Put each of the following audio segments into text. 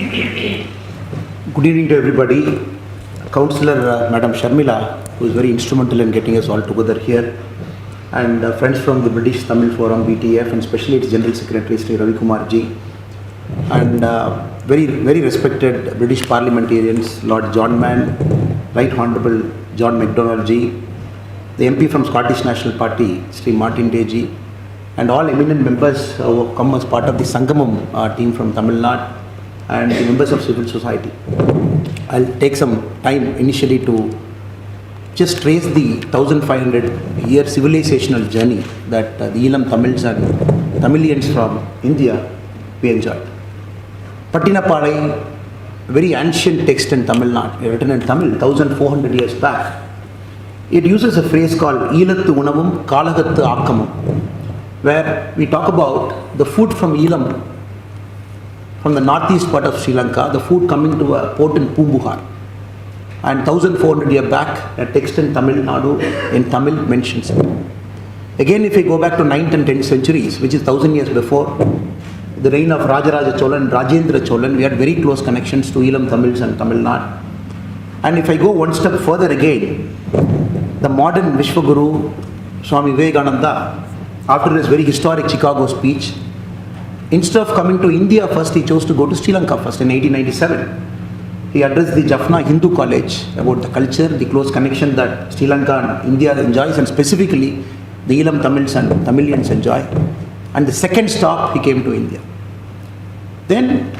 Good evening to everybody. Councillor Madam Sharmila, who is very instrumental in getting us all together here, and friends from the British Tamil Forum, BTF, and especially its General Secretary, Sri Ravi Kumar Ji, and very respected British parliamentarians, Lord John Mann, Right Honourable John MacDonald Ji, the MP from Scottish National Party, Sri Martin Day Ji, and all eminent members who have come as part of the Sangamam team from Tamilnadu, and the members of civil society. I'll take some time initially to just trace the 1500-year civilizational journey that the Elam Tamils and Tamilians from India we enjoyed. Pattinapalai, very ancient text in Tamil Nadu, written in Tamil 1400 years back. It uses a phrase called Elathu Unavum Kalagathu Akkamum, where we talk about the food from Elam, from the northeast part of Sri Lanka, the food coming to a port in Pumbuhar. And 1400 years back, a text in Tamilnadu in Tamil mentions it. Again, if we go back to 9th and 10th centuries, which is 1000 years before, the reign of Rajaraja Chola and Rajendra Cholan, we had very close connections to Elam Tamils and Tamil Nadu. And if I go one step further again, the modern Vishwaguru, Swami Vivekananda, after his very historic Chicago speech, instead of coming to India first, he chose to go to Sri Lanka first in 1897. He addressed the Jaffna Hindu College about the culture, the close connection that Sri Lanka and India enjoys, and specifically the Elam Tamils and Tamilians enjoy. And the second stop, he came to India. Then,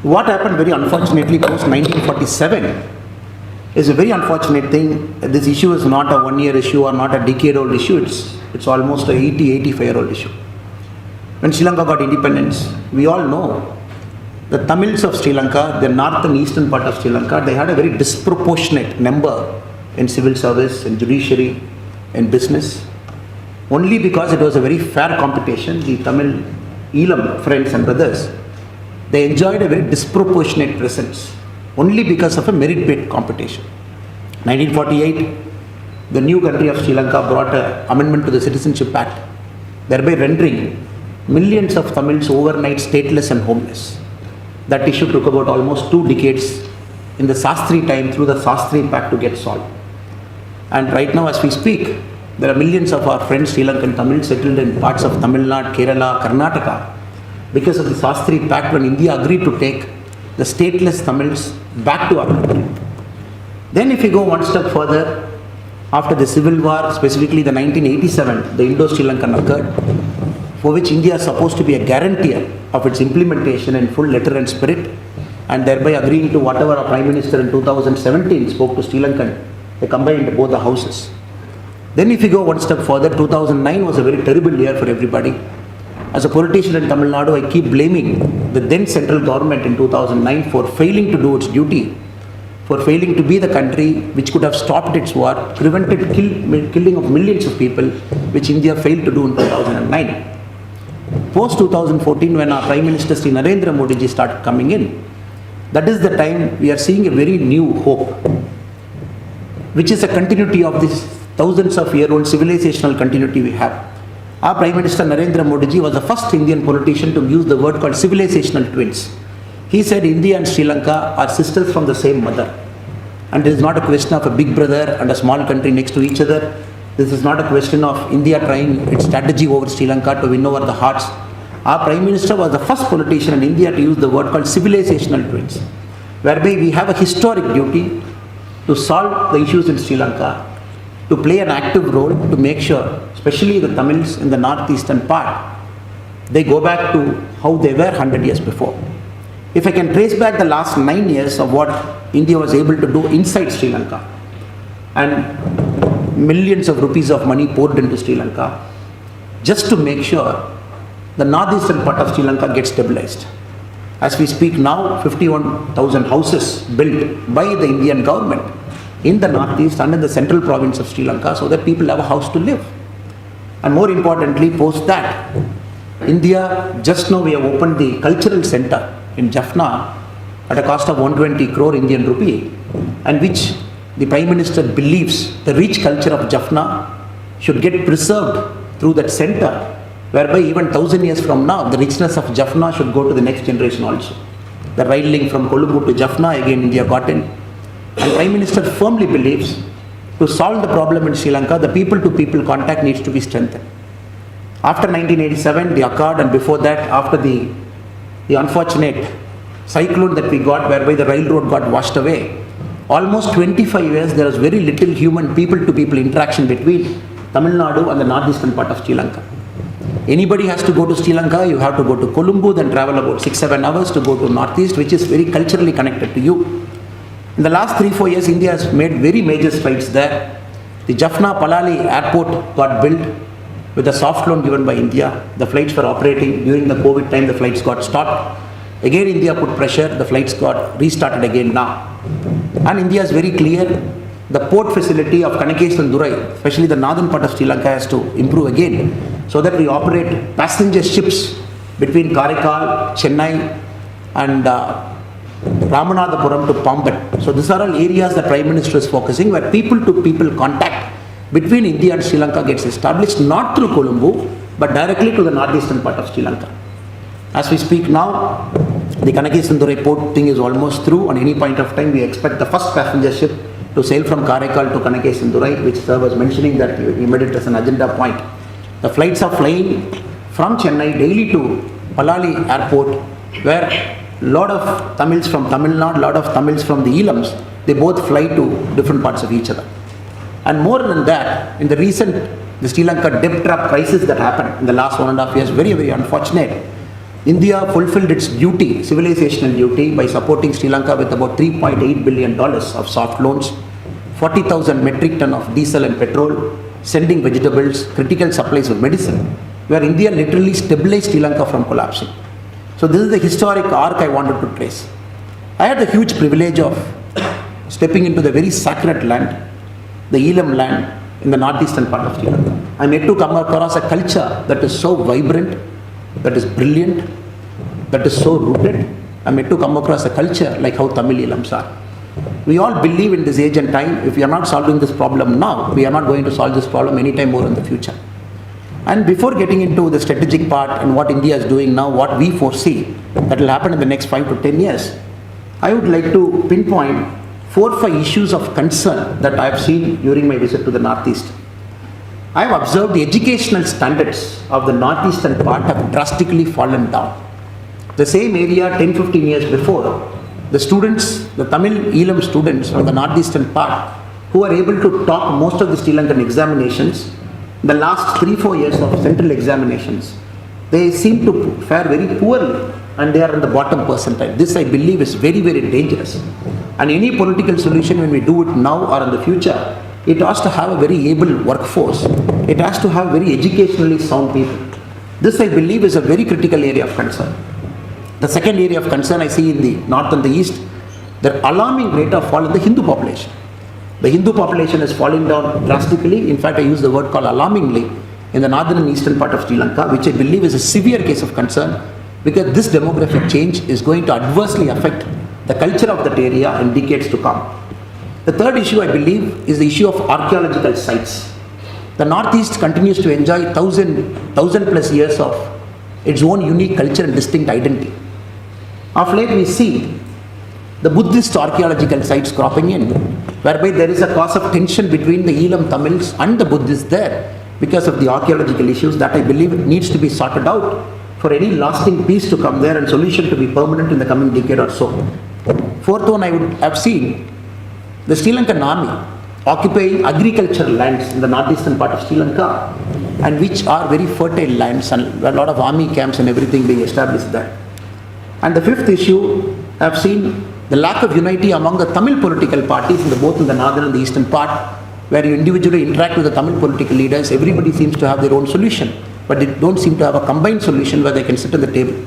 what happened very unfortunately post 1947 is a very unfortunate thing. This issue is not a one-year issue or not a decade-old issue. It's almost a 85-year-old issue. When Sri Lanka got independence, we all know the Tamils of Sri Lanka, the north and eastern part of Sri Lanka, they had a very disproportionate number in civil service, in judiciary, in business. Only because it was a very fair competition, the Tamil Elam friends and brothers, they enjoyed a very disproportionate presence, only because of a merit-based competition. 1948, the new country of Sri Lanka brought an amendment to the Citizenship Act, thereby rendering millions of Tamils overnight stateless and homeless. That issue took about almost 2 decades in the Sastri time through the Sastri Pact to get solved. And right now as we speak, there are millions of our friends Sri Lankan Tamils settled in parts of Tamil Nadu, Kerala, Karnataka because of the Sastri Pact when India agreed to take the stateless Tamils back to our country. Then if we go one step further, after the Civil War, specifically the 1987, the Indo-Sri Lankan occurred, for which India is supposed to be a guarantor of its implementation in full letter and spirit, and thereby agreeing to whatever our Prime Minister in 2017 spoke to Sri Lankan, they combined both the houses. Then if you go one step further, 2009 was a very terrible year for everybody. As a politician in Tamil Nadu, I keep blaming the then central government in 2009 for failing to do its duty, for failing to be the country which could have stopped its war, prevented killing of millions of people, which India failed to do in 2009. Post 2014, when our Prime Minister Sri Narendra Modi ji started coming in, that is the time we are seeing a very new hope, which is a continuity of this thousands of year-old civilizational continuity we have. Our Prime Minister Narendra Modi ji was the first Indian politician to use the word called civilizational twins. He said India and Sri Lanka are sisters from the same mother. And it is not a question of a big brother and a small country next to each other. This is not a question of India trying its strategy over Sri Lanka to win over the hearts. Our Prime Minister was the first politician in India to use the word called civilizational twins, whereby we have a historic duty to solve the issues in Sri Lanka, to play an active role to make sure, especially the Tamils in the northeastern part, they go back to how they were 100 years before. If I can trace back the last 9 years of what India was able to do inside Sri Lanka, and millions of rupees of money poured into Sri Lanka, just to make sure the northeastern part of Sri Lanka gets stabilized. As we speak now, 51,000 houses built by the Indian government in the northeast and in the central province of Sri Lanka, so that people have a house to live. And more importantly, post that, India, just now we have opened the cultural center in Jaffna at a cost of 120 crore Indian rupee, and which the Prime Minister believes the rich culture of Jaffna should get preserved through that center, whereby even 1000 years from now, the richness of Jaffna should go to the next generation also. the rail link from Colombo to Jaffna, again India got in. And Prime Minister firmly believes to solve the problem in Sri Lanka, the people-to-people contact needs to be strengthened. After 1987, the Accord, and before that, after the unfortunate cyclone that we got, whereby the railroad got washed away, almost 25 years there was very little human people-to-people interaction between Tamilnadu and the northeastern part of Sri Lanka. Anybody has to go to Sri Lanka, you have to go to Colombo, then travel about 6-7 hours to go to northeast, which is very culturally connected to you. In the last 3-4 years, India has made very major strides there. The Jaffna-Palali airport got built with a soft loan given by India. The flights were operating. During the COVID time, the flights got stopped. Again, India put pressure. The flights got restarted again now. And India is very clear. The port facility of Kanakeshandurai, especially the northern part of Sri Lanka, has to improve again, so that we operate passenger ships between Karaikal, Chennai and Ramanathapuram to Pamban. So these are all areas the Prime Minister is focusing, where people-to-people contact between India and Sri Lanka gets established, not through Colombo, but directly to the northeastern part of Sri Lanka. As we speak now, the Kanakeshandurai port thing is almost through. On any point of time, we expect the first passenger ship to sail from Karaikal to Kanakeshandurai, which sir was mentioning that he made it as an agenda point. The flights are flying from Chennai daily to Palali airport, where lot of Tamils from Tamil Nadu, lot of Tamils from the Elams, they both fly to different parts of each other. And more than that, in the Sri Lanka debt trap crisis that happened in the last 1.5 years, very, very unfortunate. India fulfilled its duty, civilizational duty, by supporting Sri Lanka with about $3.8 billion of soft loans, 40,000 metric ton of diesel and petrol, sending vegetables, critical supplies of medicine, where India literally stabilized Sri Lanka from collapsing. So this is the historic arc I wanted to trace. I had the huge privilege of stepping into the very sacred land, the Elam land in the northeastern part of Sri Lanka. I met to come across a culture that is so vibrant, that is brilliant, that is so rooted. I met to come across a culture like how Tamil Elams are. We all believe in this age and time, if we are not solving this problem now, we are not going to solve this problem anytime more in the future. And before getting into the strategic part and what India is doing now, what we foresee that will happen in the next 5 to 10 years, I would like to pinpoint 4 or 5 issues of concern that I have seen during my visit to the Northeast. I have observed the educational standards of the Northeastern part have drastically fallen down. The same area 10-15 years before, the students, the Tamil Elam students from the Northeastern part, who are able to top most of the Sri Lankan examinations, the last 3-4 years of central examinations, they seem to fare very poorly and they are in the bottom percentile. This I believe is very, very dangerous. And any political solution, when we do it now or in the future, it has to have a very able workforce. It has to have very educationally sound people. This I believe is a very critical area of concern. The second area of concern I see in the north and the east, the alarming rate of fall in the Hindu population. The Hindu population is falling down drastically. In fact, I use the word called alarmingly in the northern and eastern part of Sri Lanka, which I believe is a severe case of concern, because this demographic change is going to adversely affect the culture of that area in decades to come. The third issue I believe is the issue of archaeological sites. The Northeast continues to enjoy 1,000 plus years of its own unique culture and distinct identity. Of late we see the Buddhist archaeological sites cropping in, whereby there is a cause of tension between the Elam Tamils and the Buddhists there because of the archaeological issues that I believe needs to be sorted out for any lasting peace to come there and solution to be permanent in the coming decade or so. Fourth one, I would have seen the Sri Lankan army occupying agricultural lands in the northeastern part of Sri Lanka, and which are very fertile lands, and a lot of army camps and everything being established there. And the fifth issue, I have seen the lack of unity among the Tamil political parties both in the northern and the eastern part, where you individually interact with the Tamil political leaders. Everybody seems to have their own solution, but they don't seem to have a combined solution where they can sit at the table.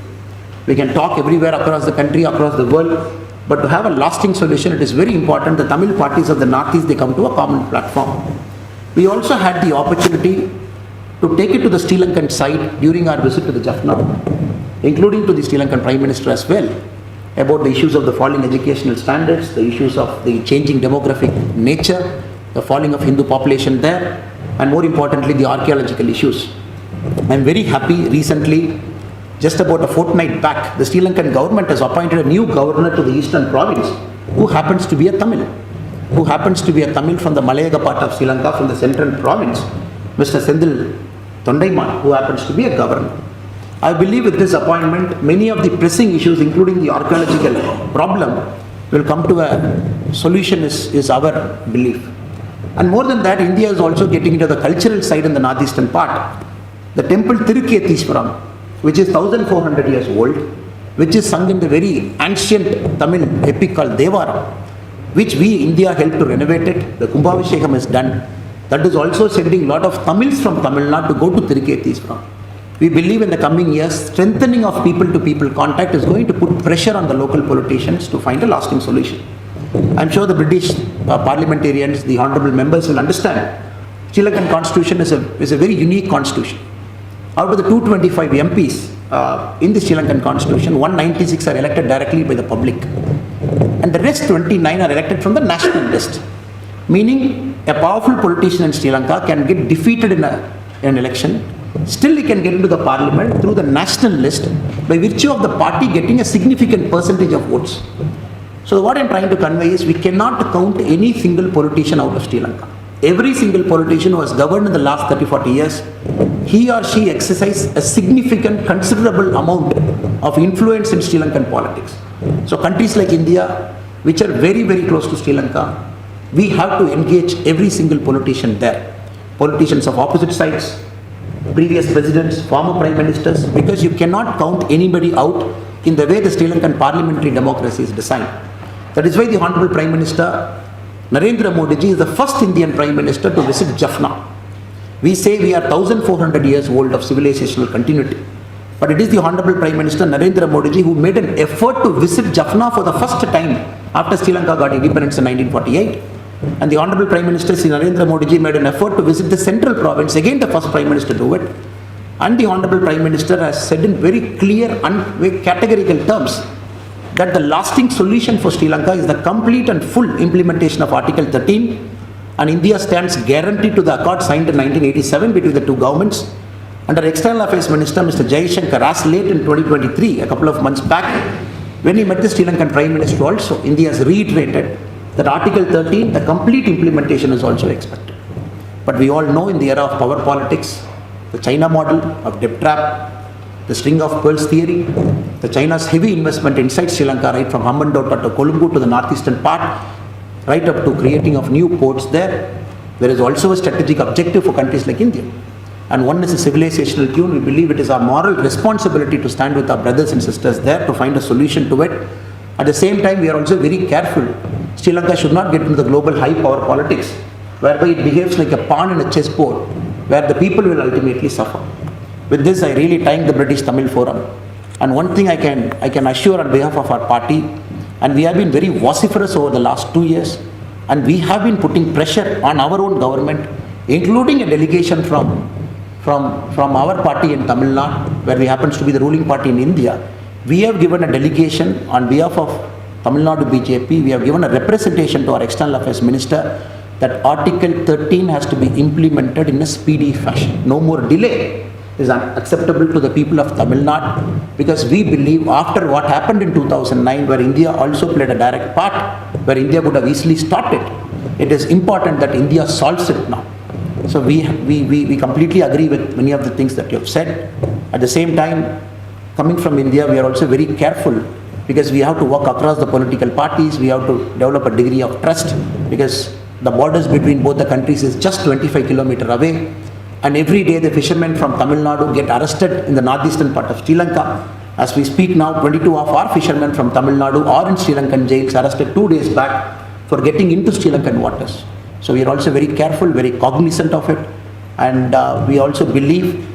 We can talk everywhere across the country, across the world, but to have a lasting solution, it is very important the Tamil parties of the Northeast, they come to a common platform. We also had the opportunity to take it to the Sri Lankan side during our visit to the Jaffna, including to the Sri Lankan Prime Minister as well, about the issues of the falling educational standards, the issues of the changing demographic nature, the falling of Hindu population there, and more importantly, the archaeological issues. I am very happy recently just about a fortnight back, the Sri Lankan government has appointed a new governor to the eastern province who happens to be a Tamil. From the Malayaga part of Sri Lanka, from the central province, Mr. Sendil Tondaiman, who happens to be a governor. I believe with this appointment, many of the pressing issues, including the archaeological problem, will come to a solution is our belief. And more than that, India is also getting into the cultural side in the northeastern part. The temple Tirukethiswaram, which is 1400 years old, which is sung in the very ancient Tamil epic called Devaram, which we, India, helped to renovate it. The Kumbhavishekam is done. That is also sending a lot of Tamils from Tamilnadu to go to Tirukethiswaram. We believe in the coming years, strengthening of people-to-people contact is going to put pressure on the local politicians to find a lasting solution. I'm sure the British parliamentarians, the honourable members will understand. Sri Lankan constitution is a very unique constitution. Out of the 225 MPs in the Sri Lankan constitution, 196 are elected directly by the public. And the rest 29 are elected from the national list. Meaning, a powerful politician in Sri Lanka can get defeated in an election. Still, he can get into the parliament through the national list by virtue of the party getting a significant percentage of votes. So what I'm trying to convey is we cannot count any single politician out of Sri Lanka. Every single politician who has governed in the last 30-40 years, he or she exercised a significant, considerable amount of influence in Sri Lankan politics. So countries like India, which are very, very close to Sri Lanka, we have to engage every single politician there. Politicians of opposite sides, previous presidents, former prime ministers, because you cannot count anybody out in the way the Sri Lankan parliamentary democracy is designed. That is why the Honorable Prime Minister Narendra Modi ji is the first Indian Prime Minister to visit Jaffna. We say we are 1400 years old of civilizational continuity. But it is the Honorable Prime Minister Narendra Modi ji who made an effort to visit Jaffna for the first time after Sri Lanka got independence in 1948. And the Honorable Prime Minister Sri Narendra Modi ji made an effort to visit the central province, again the first Prime Minister to do it. And the Honorable Prime Minister has said in very clear and categorical terms that the lasting solution for Sri Lanka is the complete and full implementation of Article 13, and India stands guaranteed to the accord signed in 1987 between the two governments. Under External Affairs Minister Mr. Jaishankar, as late in 2023, a couple of months back, when he met the Sri Lankan Prime Minister also, India has reiterated that Article 13, the complete implementation is also expected. But we all know in the era of power politics, the China model of debt trap, the string of pearls theory, the China's heavy investment inside Sri Lanka, right from Hambantota to Colombo to the northeastern part, right up to creating of new ports there. There is also a strategic objective for countries like India. And one is a civilizational tune. We believe it is our moral responsibility to stand with our brothers and sisters there to find a solution to it. At the same time, we are also very careful. Sri Lanka should not get into the global high power politics, whereby it behaves like a pawn in a chessboard, where the people will ultimately suffer. With this, I really thank the British Tamil Forum. And one thing I can assure on behalf of our party, and we have been very vociferous over the last 2 years, and we have been putting pressure on our own government, including a delegation from our party in Tamil Nadu, where we happens to be the ruling party in India. We have given a delegation on behalf of Tamil Nadu BJP. We have given a representation to our External Affairs Minister that Article 13 has to be implemented in a speedy fashion. No more delay is unacceptable to the people of Tamil Nadu, because we believe after what happened in 2009, where India also played a direct part, where India would have easily stopped it, it is important that India solves it now. So we completely agree with many of the things that you have said. At the same time, coming from India, we are also very careful, because we have to work across the political parties. We have to develop a degree of trust, because the borders between both the countries is just 25 kilometers away. And every day the fishermen from Tamil Nadu get arrested in the northeastern part of Sri Lanka. As we speak now, 22 of our fishermen from Tamil Nadu are in Sri Lankan jails, arrested 2 days back for getting into Sri Lankan waters. So we are also very careful, very cognizant of it. And we also believe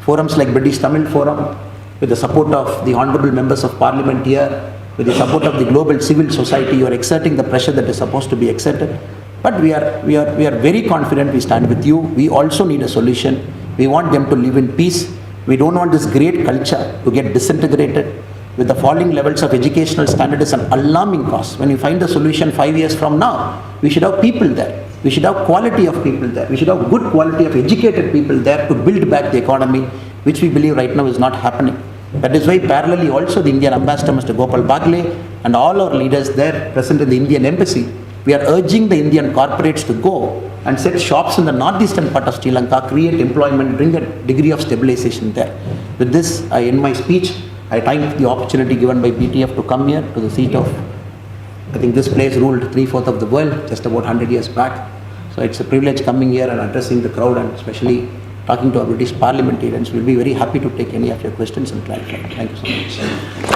forums like British Tamil Forum, with the support of the honourable members of parliament here, with the support of the global civil society, you are exerting the pressure that is supposed to be exerted. But we are very confident. We stand with you. We also need a solution. We want them to live in peace. We don't want this great culture to get disintegrated. With the falling levels of educational standard is an alarming cause. When you find a solution 5 years from now, we should have people there. We should have quality of people there. We should have good quality of educated people there to build back the economy, which we believe right now is not happening. That is why parallelly also the Indian ambassador Mr. Gopal Bagle and all our leaders there present in the Indian embassy, we are urging the Indian corporates to go and set shops in the northeastern part of Sri Lanka, create employment, bring a degree of stabilization there. With this, I end my speech. I thank the opportunity given by BTF to come here to the seat of, I think this place ruled 3/4 of the world just about 100 years back. So it's a privilege coming here and addressing the crowd and especially talking to our British parliamentarians. We'll be very happy to take any of your questions and clarify. Thank you so much.